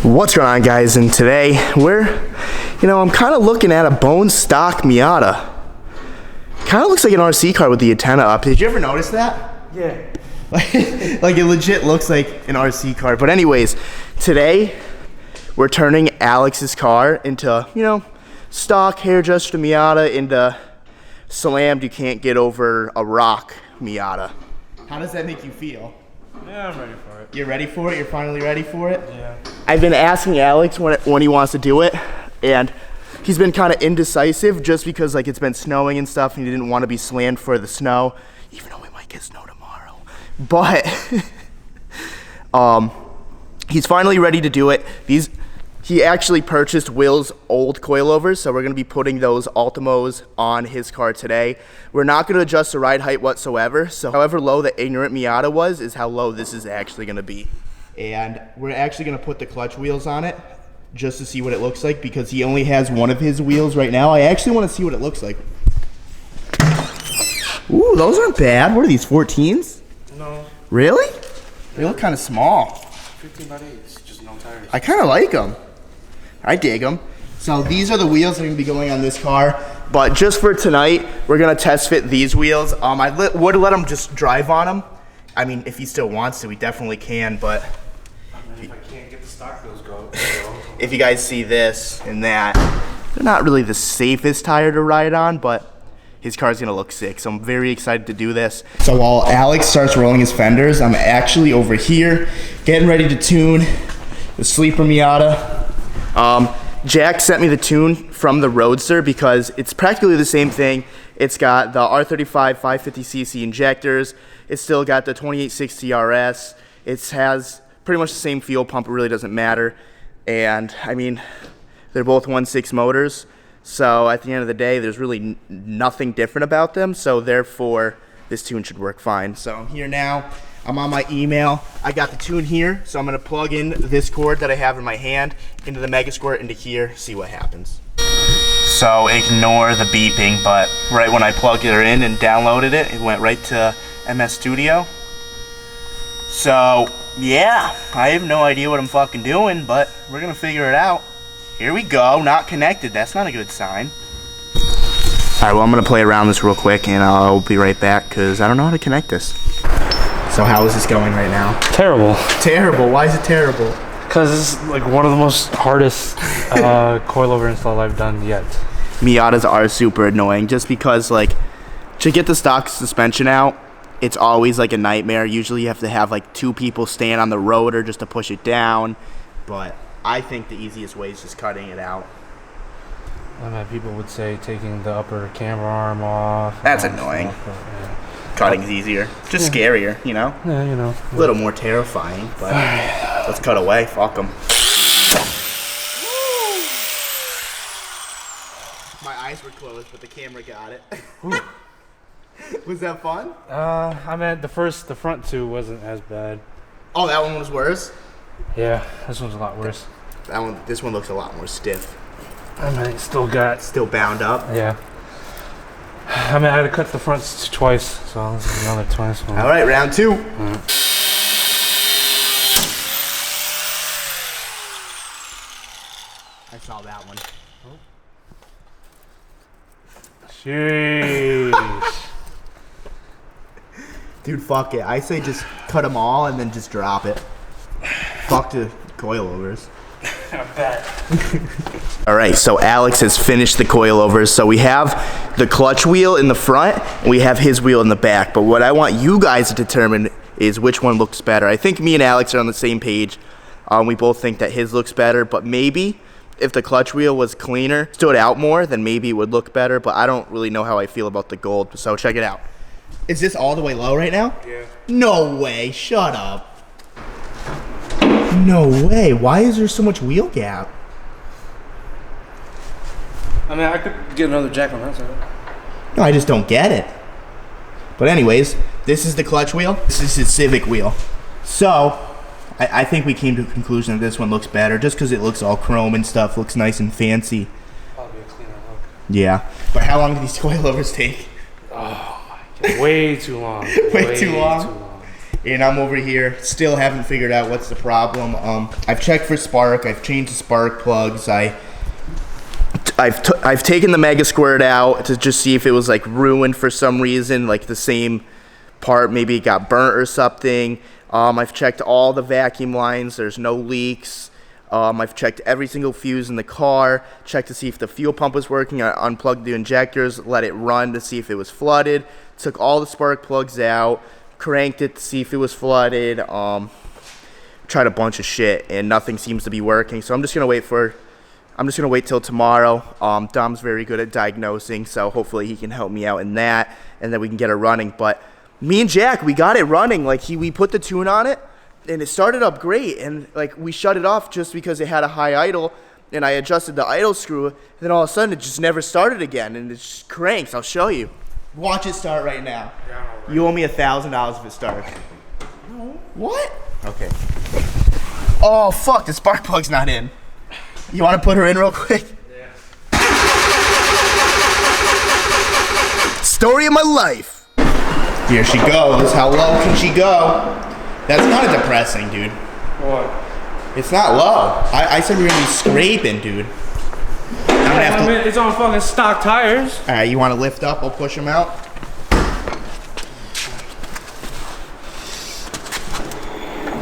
What's going on, guys? And today I'm kind of looking at a bone stock Miata. Kind of looks like an RC car with the antenna up. Did you ever notice that? Yeah. Like it legit looks like an RC car. But anyways, today we're turning Alex's car into, stock hair-adjusted Miata into slammed, you can't get over a rock Miata. How does that make you feel? Yeah, I'm ready for it. You're ready for it? You're finally ready for it? Yeah. I've been asking Alex when he wants to do it, and he's been kind of indecisive just because it's been snowing and stuff, and he didn't want to be slammed for the snow, even though we might get snow tomorrow. But he's finally ready to do it. He actually purchased Will's old coilovers, so we're going to be putting those Ultimos on his car today. We're not going to adjust the ride height whatsoever, so however low the ignorant Miata was is how low this is actually going to be. And we're actually going to put the clutch wheels on it just to see what it looks like, because he only has one of his wheels right now. I actually want to see what it looks like. Ooh, those aren't bad. What are these, 14s? No. Really? They look kind of small. 15x8s, just no tires. I kind of like them. I dig them. So these are the wheels that are going to be going on this car. But just for tonight, we're going to test fit these wheels. I would let him just drive on them. I mean, if he still wants to, we definitely can. But if I can't get the stock wheels go. if you guys see this and that, they're not really the safest tire to ride on, but his car's going to look sick. So I'm very excited to do this. So while Alex starts rolling his fenders, I'm actually over here getting ready to tune the sleeper Miata. Jack sent me the tune from the Roadster because it's practically the same thing. It's got the R35 550cc injectors. It's still got the 2860 RS. It has pretty much the same fuel pump. It really doesn't matter. And I mean, they're both 1.6 motors. So at the end of the day, there's really nothing different about them. So therefore, this tune should work fine. So I'm here now. I'm on my email. I got the tune here, so I'm gonna plug in this cord that I have in my hand into the Mega Squirt into here, see what happens. So ignore the beeping, but right when I plugged it in and downloaded it, it went right to MS Studio. So yeah, I have no idea what I'm fucking doing, but we're gonna figure it out. Here we go, not connected. That's not a good sign. All right, well, I'm gonna play around this real quick and I'll be right back because I don't know how to connect this. So how is this going right now? Terrible. Terrible? Why is it terrible? Because it's like one of the most hardest coilover install I've done yet. Miatas are super annoying just because to get the stock suspension out, it's always a nightmare. Usually you have to have two people stand on the rotor just to push it down. But I think the easiest way is just cutting it out. I mean, people would say taking the upper camber arm off. That's annoying. Cutting's easier. Just scarier, Yeah, A little more terrifying, but let's cut away. Fuck them. My eyes were closed, but the camera got it. Was that fun? I mean, the front two wasn't as bad. Oh, that one was worse? Yeah, this one's a lot worse. This one looks a lot more stiff. I mean, it's still bound up? Yeah. I mean, I had to cut the fronts twice, so this is another twice. All right, round two. I saw that one. Sheesh. Dude, fuck it. I say just cut them all and then just drop it. Fuck the coilovers. I bet. All right, so Alex has finished the coilovers. So we have the clutch wheel in the front and we have his wheel in the back. But what I want you guys to determine is which one looks better. I think me and Alex are on the same page. We both think that his looks better, but maybe if the clutch wheel was cleaner, stood out more, then maybe it would look better. But I don't really know how I feel about the gold, so check it out. Is this all the way low right now? Yeah. No way, shut up. No way, why is there so much wheel gap? I mean, I could get another jack on that side. No, I just don't get it. But anyways, this is the clutch wheel. This is his Civic wheel. So, I think we came to the conclusion that this one looks better just because it looks all chrome and stuff, looks nice and fancy. Probably a cleaner look. Yeah, but how long do these coilovers take? Oh my God. Way too long. Way too long? And I'm over here, still haven't figured out what's the problem. I've checked for spark, I've changed the spark plugs, I've taken the Mega Squirt out to just see if it was like ruined for some reason, like the same part, maybe it got burnt or something. I've checked all the vacuum lines, there's no leaks. I've checked every single fuse in the car, checked to see if the fuel pump was working. I unplugged the injectors, let it run to see if it was flooded, took all the spark plugs out, cranked it to see if it was flooded, tried a bunch of shit, and nothing seems to be working. So I'm just gonna wait till tomorrow. Dom's very good at diagnosing, so hopefully he can help me out in that, and then we can get it running. But me and Jack, we got it running. Like we put the tune on it, and it started up great. And like we shut it off just because it had a high idle, and I adjusted the idle screw, and then all of a sudden it just never started again, and it just cranks. I'll show you. Watch it start right now. You owe me $1,000 if it starts. No. What? Okay. Oh fuck! The spark plug's not in. You want to put her in real quick? Yeah. Story of my life. Here she goes. How low can she go? That's kind of depressing, dude. What? It's not low. I said we were gonna be scraping, dude. I'm gonna have to. It's on fucking stock tires. All right, you want to lift up? I'll push them out.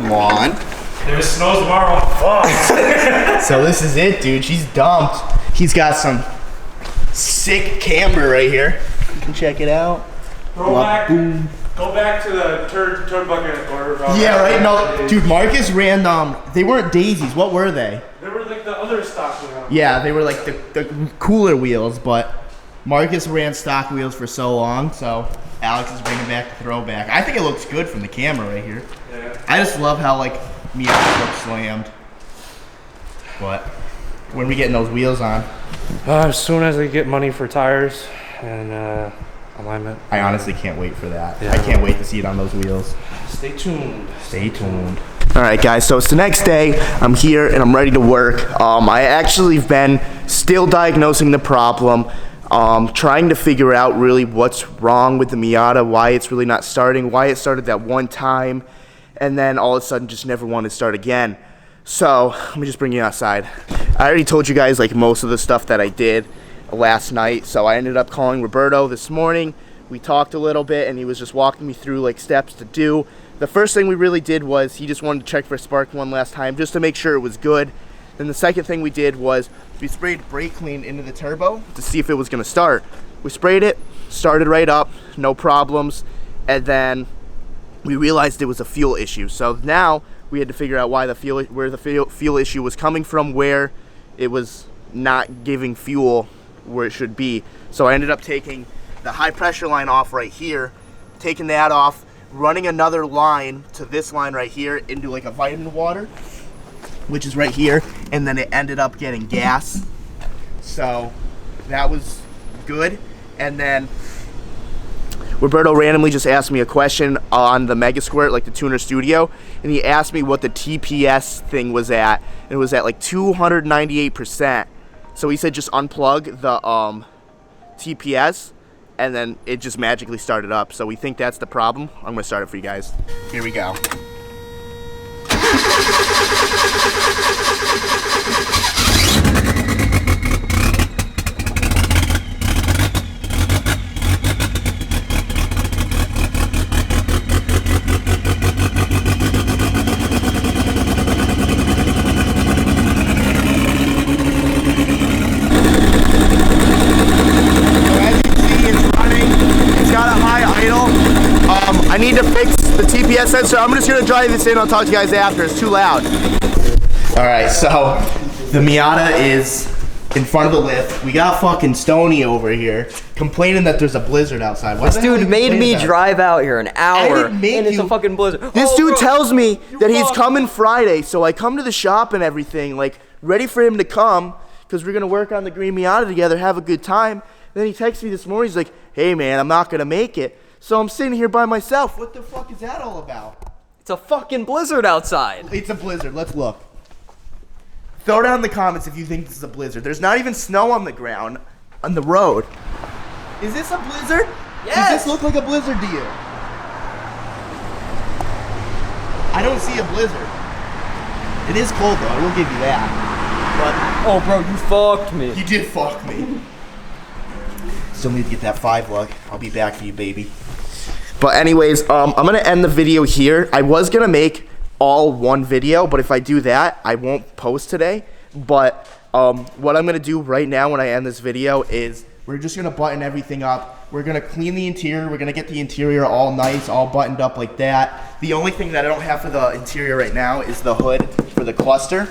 One. If it snows tomorrow, fuck. So this is it, dude. She's dumped. He's got some sick camber right here. You can check it out. Go back to the turd bucket or. Yeah, right. No, dude. Marcus ran. They weren't daisies. What were they? They were like the other stock wheels. Yeah, they were like the cooler wheels. But Marcus ran stock wheels for so long, so Alex is bringing back the throwback. I think it looks good from the camera right here. Yeah. I just love how like Miata looks slammed. But when we getting those wheels on? As soon as I get money for tires and alignment. I honestly can't wait for that. Yeah. I can't wait to see it on those wheels. Stay tuned. Stay tuned. All right, guys, so it's the next day. I'm here and I'm ready to work. I actually have been still diagnosing the problem, trying to figure out really what's wrong with the Miata, why it's really not starting, why it started that one time, and then all of a sudden just never wanted to start again. So let me just bring you outside. I already told you guys like most of the stuff that I did last night, so I ended up calling Roberto this morning. We talked a little bit and he was just walking me through like steps to do. The first thing we really did was he just wanted to check for spark one last time just to make sure it was good. Then the second thing we did was we sprayed brake clean into the turbo to see if it was going to start. We sprayed it, started right up, no problems, and then we realized it was a fuel issue. So now we had to figure out where the fuel issue was coming from, where it was not giving fuel where it should be. So I ended up taking the high pressure line off right here, taking that off, running another line to this line right here into like a vitamin water, which is right here, and then it ended up getting gas. So that was good. And then Roberto randomly just asked me a question on the Mega Squirt, like the Tuner Studio, and he asked me what the TPS thing was at, and it was at like 298%. So he said just unplug the TPS, and then it just magically started up. So we think that's the problem. I'm gonna start it for you guys. Here we go. I need to fix the TPS sensor. I'm just gonna drive this in. I'll talk to you guys after. It's too loud. All right, so the Miata is in front of the lift. We got fucking Stoney over here complaining that there's a blizzard outside. This dude made me drive out here an hour, and it's a fucking blizzard. This dude tells me that he's coming Friday, so I come to the shop and everything, like ready for him to come, because we're gonna work on the green Miata together, have a good time. And then he texts me this morning. He's like, "Hey man, I'm not gonna make it." So I'm sitting here by myself. What the fuck is that all about? It's a fucking blizzard outside. It's a blizzard. Let's look. Throw down in the comments if you think this is a blizzard. There's not even snow on the ground, on the road. Is this a blizzard? Yes. Does this look like a blizzard to you? I don't see a blizzard. It is cold though, I will give you that. But Oh, bro, you fucked me. you did fuck me. Still need to get that 5 lug. I'll be back for you, baby. But anyways, I'm gonna end the video here. I was gonna make all one video, but if I do that, I won't post today. But what I'm gonna do right now when I end this video is we're just gonna button everything up. We're gonna clean the interior. We're gonna get the interior all nice, all buttoned up like that. The only thing that I don't have for the interior right now is the hood for the cluster.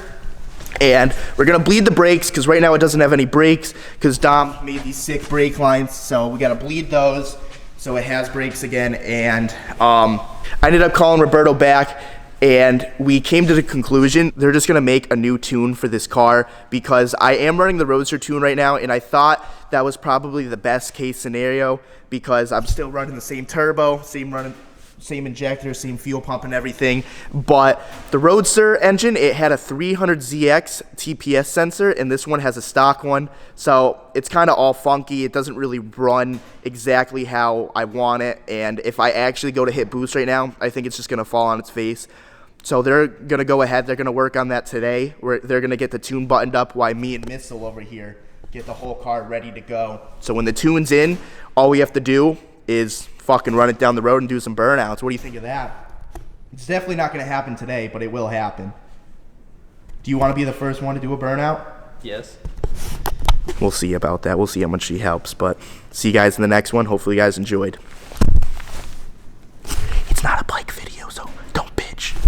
And we're gonna bleed the brakes because right now it doesn't have any brakes because Dom made these sick brake lines. So we gotta bleed those so it has brakes again. And I ended up calling Roberto back, and we came to the conclusion they're just gonna make a new tune for this car because I am running the Roadster tune right now, and I thought that was probably the best case scenario because I'm still running the same turbo, same injector, same fuel pump and everything. But the Roadster engine, it had a 300ZX TPS sensor, and this one has a stock one. So it's kind of all funky. It doesn't really run exactly how I want it. And if I actually go to hit boost right now, I think it's just gonna fall on its face. So they're gonna go ahead, they're gonna work on that today. They're gonna get the tune buttoned up while me and Missile over here get the whole car ready to go. So when the tune's in, all we have to do is fucking run it down the road and do some burnouts. What do you think of that? It's definitely not gonna happen today, but it will happen. Do you wanna be the first one to do a burnout? Yes. We'll see about that. We'll see how much she helps, but see you guys in the next one. Hopefully you guys enjoyed.